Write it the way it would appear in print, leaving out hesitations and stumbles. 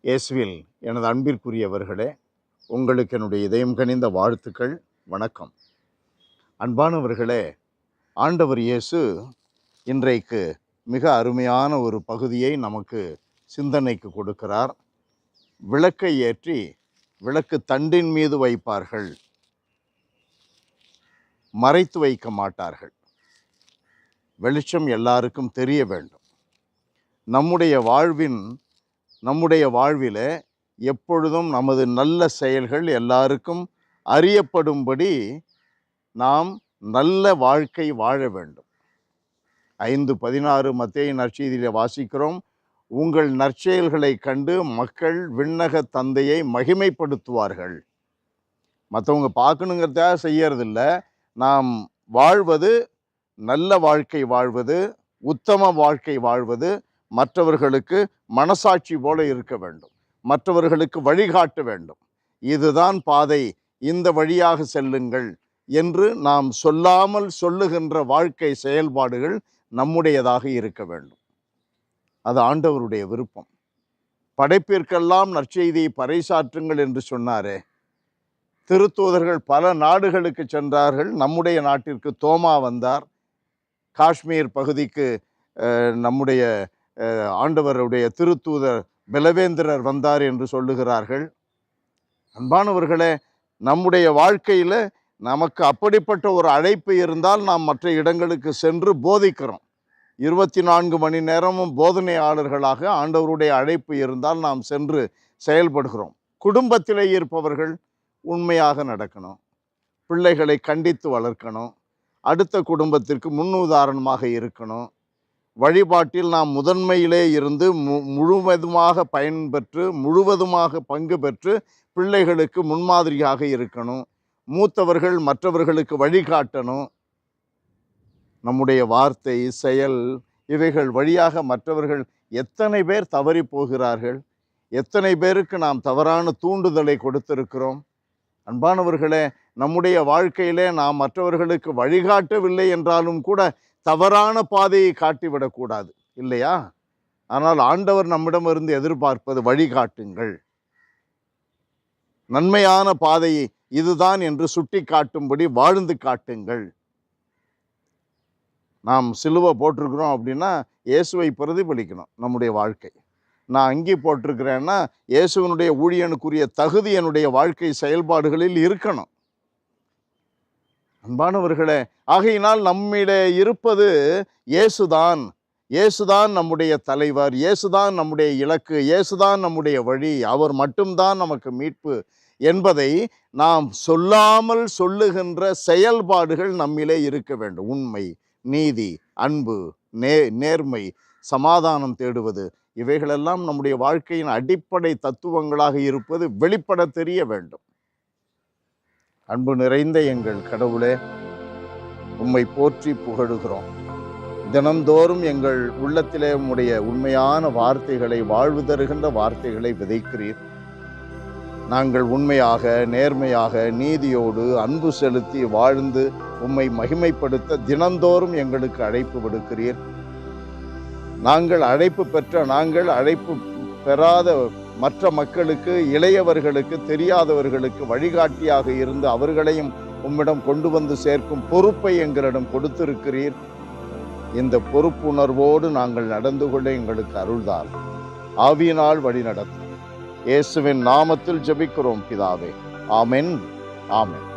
இயேசுவில் எனது அன்பிற்குரியவர்களே, உங்களுக்கு என்னுடைய இதயம் கனிந்த வாழ்த்துக்கள். வணக்கம். அன்பானவர்களே, ஆண்டவர் இயேசு இன்றைக்கு மிக அருமையான ஒரு பகுதியை நமக்கு சிந்தனைக்கு கொடுக்கிறார். விளக்கை ஏற்றி விளக்கு தண்டின் மீது வைப்பார்கள், மறைத்து வைக்க மாட்டார்கள். வெளிச்சம் எல்லாருக்கும் தெரிய வேண்டும். நம்முடைய வாழ்விலே எப்பொழுதும் நமது நல்ல செயல்கள் எல்லாருக்கும் அறியப்படும்படி நாம் நல்ல வாழ்க்கை வாழ வேண்டும். 5:16 மத்தேயு நற்செய்தியிலே வாசிக்கிறோம், உங்கள் நற்செயல்களை கண்டு மக்கள் விண்ணக தந்தையை மகிமைப்படுத்துவார்கள். மற்றவங்க பார்க்கணுங்கிறதுக்காக செய்யறதில்ல. நாம் வாழ்வது, நல்ல வாழ்க்கை வாழ்வது, உத்தம வாழ்க்கை வாழ்வது மற்றவர்களுக்கு மனசாட்சி போல இருக்க வேண்டும், மற்றவர்களுக்கு வழிகாட்ட வேண்டும். இதுதான் பாதை, இந்த வழியாக செல்லுங்கள் என்று நாம் சொல்லாமல் சொல்லுகின்ற வாழ்க்கை செயல்பாடுகள் நம்முடையதாக இருக்க வேண்டும். அது ஆண்டவருடைய விருப்பம். படைப்பிற்கெல்லாம் நற்செய்தியை பறைசாற்றுங்கள் என்று சொன்னாரே. திருத்தூதர்கள் பல நாடுகளுக்கு சென்றார்கள். நம்முடைய நாட்டிற்கு தோமா வந்தார். காஷ்மீர் பகுதிக்கு நம்முடைய ஆண்டவருடைய திருத்தூதர் பலவேந்திரர் வந்தார் என்று சொல்லுகிறார்கள். அன்பானவர்களே, நம்முடைய வாழ்க்கையில் நமக்கு அப்படிப்பட்ட ஒரு அழைப்பு இருந்தால் நாம் மற்ற இடங்களுக்கு சென்று போதிக்கிறோம். 24 மணி நேரமும் போதனையாளர்களாக ஆண்டவருடைய அழைப்பு இருந்தால் நாம் சென்று செயல்படுகிறோம். குடும்பத்திலே இருப்பவர்கள் உண்மையாக நடக்கணும், பிள்ளைகளை கண்டித்து வளர்க்கணும், அடுத்த குடும்பத்திற்கு முன்னுதாரணமாக இருக்கணும். வழிபாட்டில் நாம் முதன்மையிலே இருந்து முழுவதுமாக பயன்பெற்று முழுவதுமாக பங்கு பெற்று பிள்ளைகளுக்கு முன்மாதிரியாக இருக்கணும். மூத்தவர்கள் மற்றவர்களுக்கு வழிகாட்டணும். நம்முடைய வார்த்தை, செயல் இவைகள் வழியாக மற்றவர்கள் எத்தனை பேர் தவறி போகிறார்கள், எத்தனை பேருக்கு நாம் தவறான தூண்டுதலை கொடுத்திருக்கிறோம். அன்பானவர்களே, நம்முடைய வாழ்க்கையிலே நாம் மற்றவர்களுக்கு வழிகாட்டவில்லை என்றாலும் கூட தவறான பாதையை காட்டிவிடக்கூடாது, இல்லையா? ஆனால் ஆண்டவர் நம்மிடமிருந்து எதிர்பார்ப்பது வழிகாட்டுங்கள், நன்மையான பாதையை இதுதான் என்று சுட்டி காட்டும்படி வாழ்ந்து காட்டுங்கள். நாம் சிலுவை போட்டிருக்கிறோம் அப்படின்னா இயேசுவை பிரதிபலிக்கணும் நம்முடைய வாழ்க்கை. நான் அங்கி போட்டிருக்கிறேன்னா இயேசுவனுடைய ஊழியனுக்குரிய தகுதி என்னுடைய வாழ்க்கை செயல்பாடுகளில் இருக்கணும். அன்பானவர்களே, ஆகையினால் நம்மிலே இருப்பது இயேசுதான். இயேசுதான் நம்முடைய தலைவர், இயேசுதான் நம்முடைய இலக்கு, இயேசுதான் நம்முடைய வழி, அவர் மட்டும்தான் நமக்கு மீட்பு என்பதை நாம் சொல்லாமல் சொல்லுகின்ற செயல்பாடுகள் நம்மிலே இருக்க வேண்டும். உண்மை, நீதி, அன்பு, நேர்மை, சமாதானம் தேடுவது, இவைகளெல்லாம் நம்முடைய வாழ்க்கையின் அடிப்படை தத்துவங்களாக இருப்பது வெளிப்பட தெரிய வேண்டும். அன்பு நிறைந்த எங்கள் கடவுளே, உம்மை போற்றி புகழுகிறோம். தினந்தோறும் எங்கள் உள்ளத்திலே உம்முடைய உண்மையான வார்த்தைகளை, வாழ்வு தருகின்ற வார்த்தைகளை விதைக்கிறீர். நாங்கள் உண்மையாக, நேர்மையாக, நீதியோடு அன்பு செலுத்தி வாழ்ந்து உம்மை மகிமைப்படுத்த தினந்தோறும் எங்களுக்கு அழைப்பு விடுக்கிறீர். நாங்கள் அழைப்பு பெற்ற, நாங்கள் அழைப்பு பெறாத மற்ற மக்களுக்கு, இளையவர்களுக்கு, தெரியாதவர்களுக்கு வழிகாட்டியாக இருந்து அவர்களையும் உம்மிடம் கொண்டு வந்து சேர்க்கும் பொறுப்பை எங்களிடம் கொடுத்திருக்கிறீர். இந்த பொறுப்புணர்வோடு நாங்கள் நடந்து கொள்ள எங்களுக்கு அருள்தார். ஆவியினால் வழி நடத்தும். இயேசுவின் நாமத்தில் ஜெபிக்கிறோம் பிதாவே. ஆமென், ஆமென்.